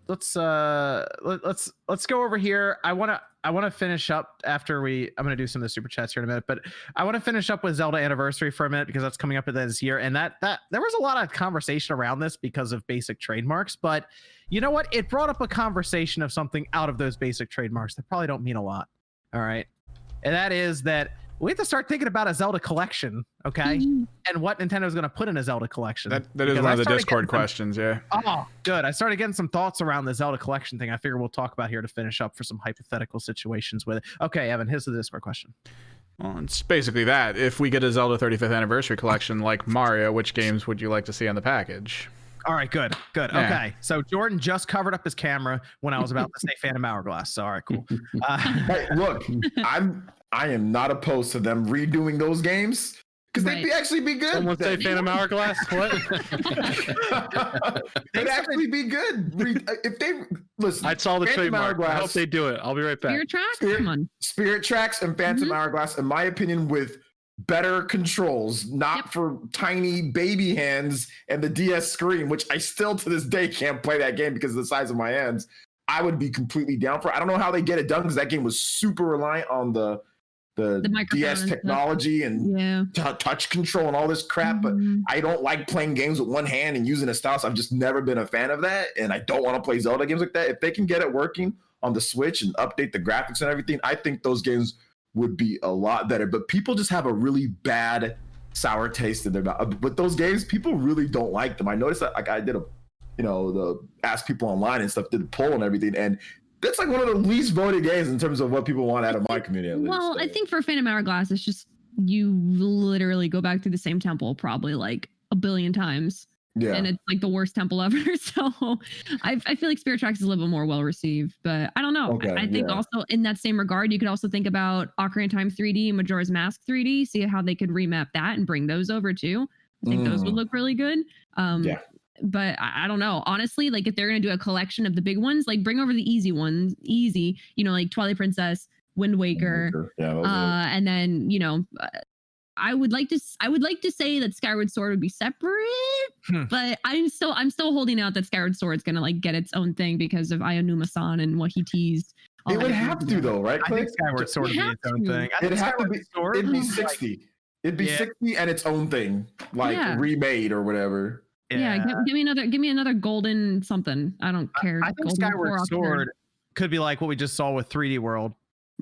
let's go over here. I want to finish up after I'm going to do some of the super chats here in a minute, but I want to finish up with Zelda Anniversary for a minute because that's coming up at this year, and that there was a lot of conversation around this because of basic trademarks, but you know what? It brought up a conversation of something out of those basic trademarks that probably don't mean a lot. All right, and that is that we have to start thinking about a Zelda collection, okay? And what Nintendo's going to put in a Zelda collection. That is one of the Discord questions, yeah. Oh, good. I started getting some thoughts around the Zelda collection thing. I figure we'll talk about here to finish up for some hypothetical situations with it. Okay, Evan, here's the Discord question. Well, it's basically that. If we get a Zelda 35th Anniversary collection like Mario, which games would you like to see on the package? All right, good. Yeah. Okay, so Jordan just covered up his camera when I was about to say Phantom Hourglass. So, all right, cool. Hey, look, I am not opposed to them redoing those games because they'd actually be good. Someone say Phantom Hourglass? What? They'd actually be good. If they listen, I saw the trademark. I hope they do it. I'll be right back. Spirit Tracks and Phantom Hourglass, in my opinion, with better controls, not for tiny baby hands and the DS screen, which I still to this day can't play that game because of the size of my hands. I would be completely down for. I don't know how they get it done because that game was super reliant on the DS technology and touch control and all this crap. But I don't like playing games with one hand and using a style. So I've just never been a fan of that, and I don't want to play Zelda games like that. If they can get it working on the Switch and update the graphics and everything, I think those games would be a lot better. But people just have a really bad sour taste in their mouth with those games. People really don't like them. I noticed that, like, I did ask people online and stuff, did a poll and everything, and that's like one of the least voted games in terms of what people want out of my community. Well, I think for Phantom Hourglass, it's just you literally go back to the same temple probably like a billion times. Yeah. And it's like the worst temple ever. So I feel like Spirit Tracks is a little bit more well received, but I don't know. Okay, I think also in that same regard, you could also think about Ocarina of Time 3D and Majora's Mask 3D, see how they could remap that and bring those over too. I think those would look really good. But I don't know. Honestly, like if they're going to do a collection of the big ones, like bring over the easy ones, like Twilight Princess, Wind Waker, and then, I would like to say that Skyward Sword would be separate, but I'm still holding out that Skyward Sword is going to like get its own thing because of Aonuma-san and what he teased. It would have to though, right? I think Skyward Sword would be its own thing. It'd have to be. It'd be 60. It'd be 60 and its own thing, like remade or whatever. Yeah, give me another golden something. I don't care. I think Skyward Sword could be like what we just saw with 3D World.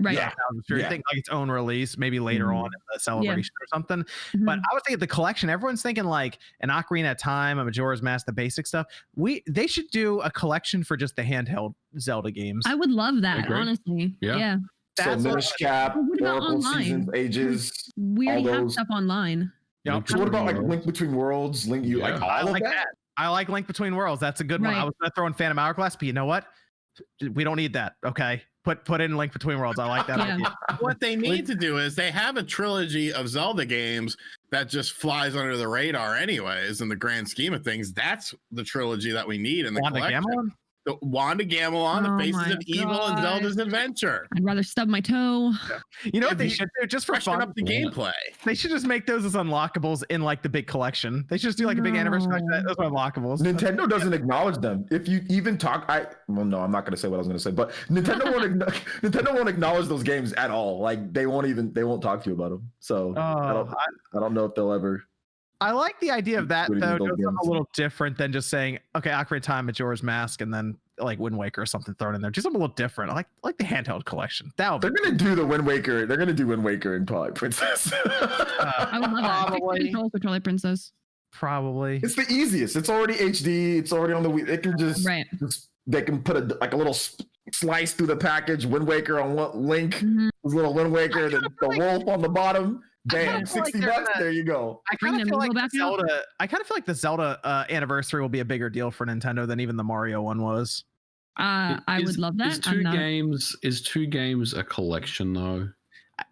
Right. Yeah. I think like its own release, maybe later on in the celebration or something. But I would think the collection, everyone's thinking like an Ocarina of Time, a Majora's Mask, the basic stuff. They should do a collection for just the handheld Zelda games. I would love that, honestly. Yeah. So Minish Cap, Oracle Seasons, Ages. We already have stuff online. Yep. So what about like Link Between Worlds? I like that. I like Link Between Worlds. That's a good one. I was gonna throw in Phantom Hourglass, but you know what? We don't need that. Okay. Put in Link Between Worlds. I like that idea. What they need to do is they have a trilogy of Zelda games that just flies under the radar anyways in the grand scheme of things. That's the trilogy that we need in the collection. Gamelon? The Wanda Gamelon, The Faces of Evil, and Zelda's Adventure. I'd rather stub my toe. You know what they should do? Just for fun, up the gameplay. They should just make those as unlockables in like the big collection. They should just do like a big anniversary like that. Those are unlockables. Nintendo doesn't acknowledge them. If you even talk, I'm not going to say what I was going to say, but Nintendo won't acknowledge those games at all. Like they won't talk to you about them. So I don't know if they'll ever. I like the idea of that though. Just a little different than just saying, okay, Ocarina of Time, Majora's Mask, and then like Wind Waker or something thrown in there. Just something a little different. I like the handheld collection. They're gonna do the Wind Waker. They're gonna do Wind Waker and Twilight Princess. I would love that. For Twilight Princess. Probably. It's the easiest. It's already HD. It's already on the Wii. They can just they can put a little slice through the package. Wind Waker on one Link, little Wind Waker, the wolf on the bottom. Bam, $60. There you go. I kind of feel like the Zelda anniversary will be a bigger deal for Nintendo than even the Mario one was. I would love that. Is two games a collection though?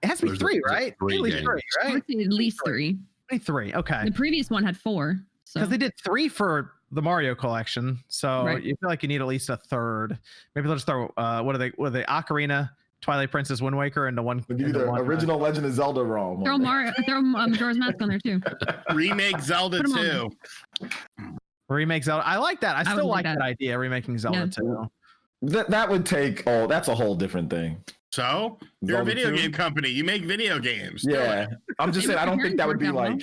It has to be three, right? At least three, right? At least three. Three. Okay. The previous one had 4. Because they did 3 for the Mario collection, so you feel like you need at least a third. Maybe they'll just throw what are they? Ocarina, Twilight Princess, Wind Waker into one. Do the original Legend of Zelda ROM. Throw Majora's Mask on there too. Remake Zelda 2. Remake Zelda. I like that. I still like that idea. Remaking Zelda too. That would take. Oh, that's a whole different thing. So you're a video game company. You make video games. Yeah, I'm just saying. I don't think that would be like.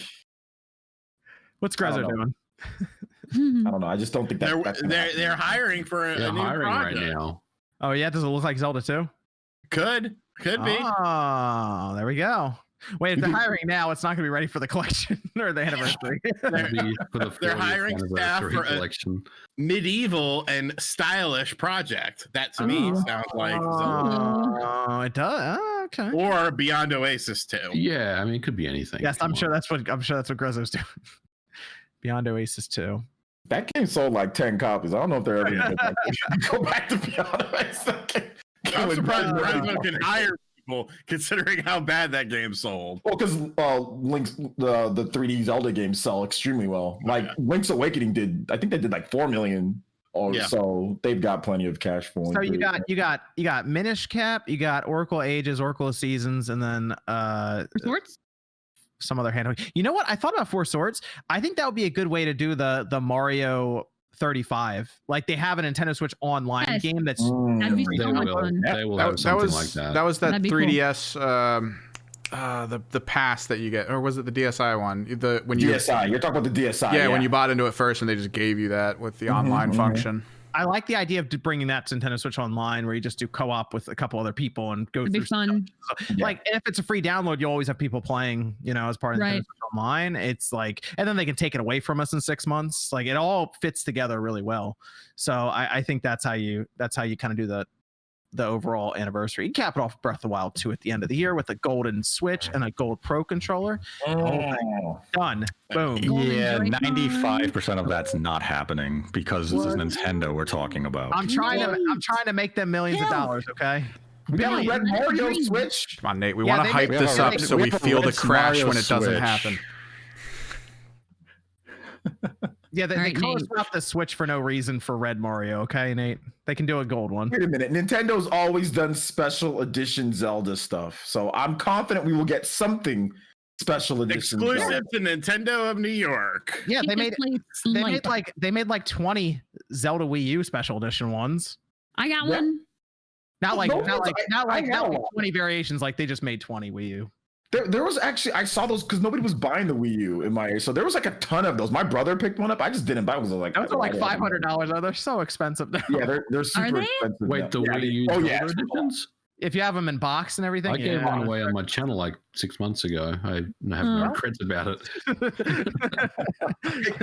What's Grezzo doing? I don't know. I just don't think they're hiring for a new project right now. Oh yeah, does it look like Zelda 2? Could be. Oh, there we go. Wait, if they're hiring now, it's not going to be ready for the collection or the anniversary. They're hiring staff for a medieval and stylish project. That to me sounds like Zelda. Oh, it does. Oh, okay. Or Beyond Oasis 2. Yeah, I mean, it could be anything. Yes, I'm sure that's what Grezzo's doing. Beyond Oasis 2. That game sold like 10 copies. I don't know if they're ever going to go back to Beyond Oasis. I'm surprised Grezzo can hire people considering how bad that game sold. Well, because Link's the 3D Zelda games sell extremely well. Like Link's Awakening I think they did like 4 million so they've got plenty of cash for. So you got Minish Cap, you got Oracle Ages, Oracle of Seasons, and then Swords? Some other handheld. You know what? I thought about 4 Swords. I think that would be a good way to do the Mario 35. Like they have a Nintendo Switch online game that's that'd be so much fun. They will have something like that. That was that That'd be 3DS the pass that you get, or was it the DSi one? DSi. You're talking about the DSi. Yeah, when you bought into it first and they just gave you that with the online function. I like the idea of bringing that to Nintendo Switch Online, where you just do co-op with a couple other people and go through. Fun. So, like, if it's a free download, you always have people playing, as part of Nintendo Switch Online. It's like, and then they can take it away from us in 6 months. Like, it all fits together really well. So I think that's how you kind of do the overall anniversary. You cap it off Breath of the Wild 2 at the end of the year with a golden Switch and a gold Pro controller. Done. Boom. Yeah, 95% of that's not happening because this is Nintendo we're talking about. I'm trying to make them millions of dollars, okay? We have a Red Mario Switch. Come on, Nate. We want to hype this up so we feel the crash Mario when it doesn't Switch. happen. Yeah, they closed up the Switch for no reason for Red Mario, okay, Nate? They can do a gold one. Wait a minute. Nintendo's always done special edition Zelda stuff. So I'm confident we will get something special edition. Exclusive to Nintendo of New York. Yeah, they made like 20 Zelda Wii U special edition ones. I got one. Not like 20 variations, like they just made 20 Wii U. There was actually, I saw those because nobody was buying the Wii U in my area. So there was like a ton of those. My brother picked one up. I just didn't buy it. Those are like $500 though. They're so expensive now. Yeah, they're super expensive. Wait, the Wii U editions? If you have them in box and everything. I gave one away on my channel like 6 months ago. I have no regrets about it.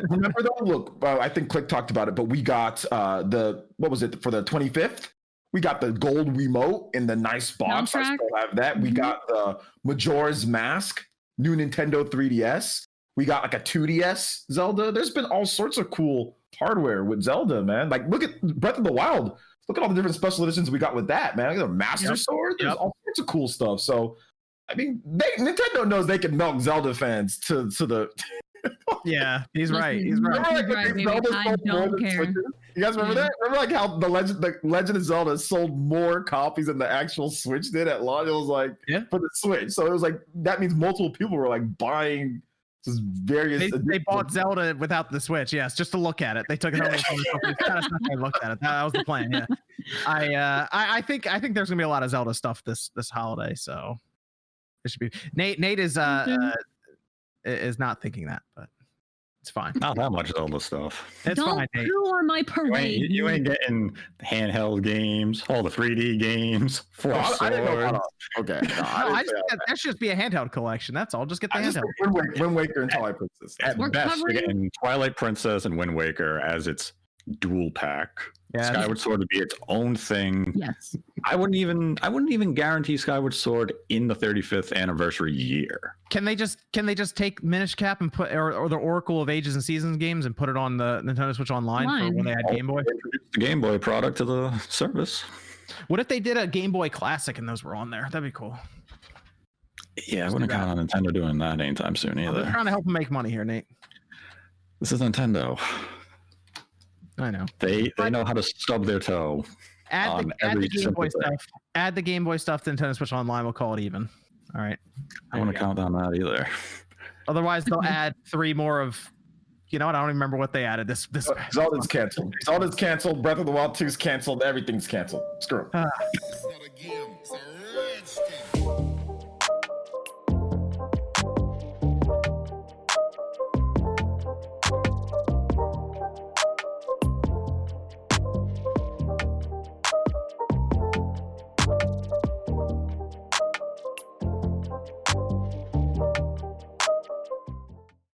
Remember though? Look, I think Click talked about it, but we got what was it for the 25th? We got the gold Wiimote in the nice box. I still have that. We got the Majora's Mask, new Nintendo 3DS. We got like a 2DS Zelda. There's been all sorts of cool hardware with Zelda, man. Like, look at Breath of the Wild. Look at all the different special editions we got with that, man. Look at the Master Sword. There's all sorts of cool stuff. So, I mean, Nintendo knows they can milk Zelda fans to the. Yeah, he's right. He's right. I don't care. You guys remember that? Remember like how the Legend of Zelda sold more copies than the actual Switch did at launch? It was like for the Switch. So it was like that means multiple people were like buying just various. They bought Zelda without the Switch, yes, just to look at it. They took it home and kind of stuff they looked at it. That was the plan. Yeah, I think there's gonna be a lot of Zelda stuff this holiday. So it should be. Nate is not thinking that, but it's fine. Not that much Zelda stuff. It's fine, Nate. Don't poo on my parade. You ain't getting handheld games, all the 3D games, I didn't know. Okay, that should just be a handheld collection. That's all. Just get the handheld. Wind Waker and Twilight Princess. At best, you're getting Twilight Princess and Wind Waker as its dual pack. Yeah, Skyward Sword would be its own thing. Yes. I wouldn't even guarantee Skyward Sword in the 35th anniversary year. Can they just take Minish Cap and put or the Oracle of Ages and Seasons games and put it on the Nintendo Switch Online for when they had Game Boy? Introduce the Game Boy product to the service. What if they did a Game Boy Classic and those were on there? That'd be cool. Yeah, I wouldn't count on Nintendo doing that anytime soon either. I'm trying to help them make money here, Nate. This is Nintendo. I know. They know how to stub their toe. Add the Game Boy stuff. Add the Game Boy stuff to Nintendo Switch Online. We'll call it even. All right. I want to count on that either. Otherwise, they'll add 3 more of You know what? I don't even remember what they added. This Zelda's canceled. Zelda's canceled. Breath of the Wild 2's canceled. Everything's canceled. Screw 'em.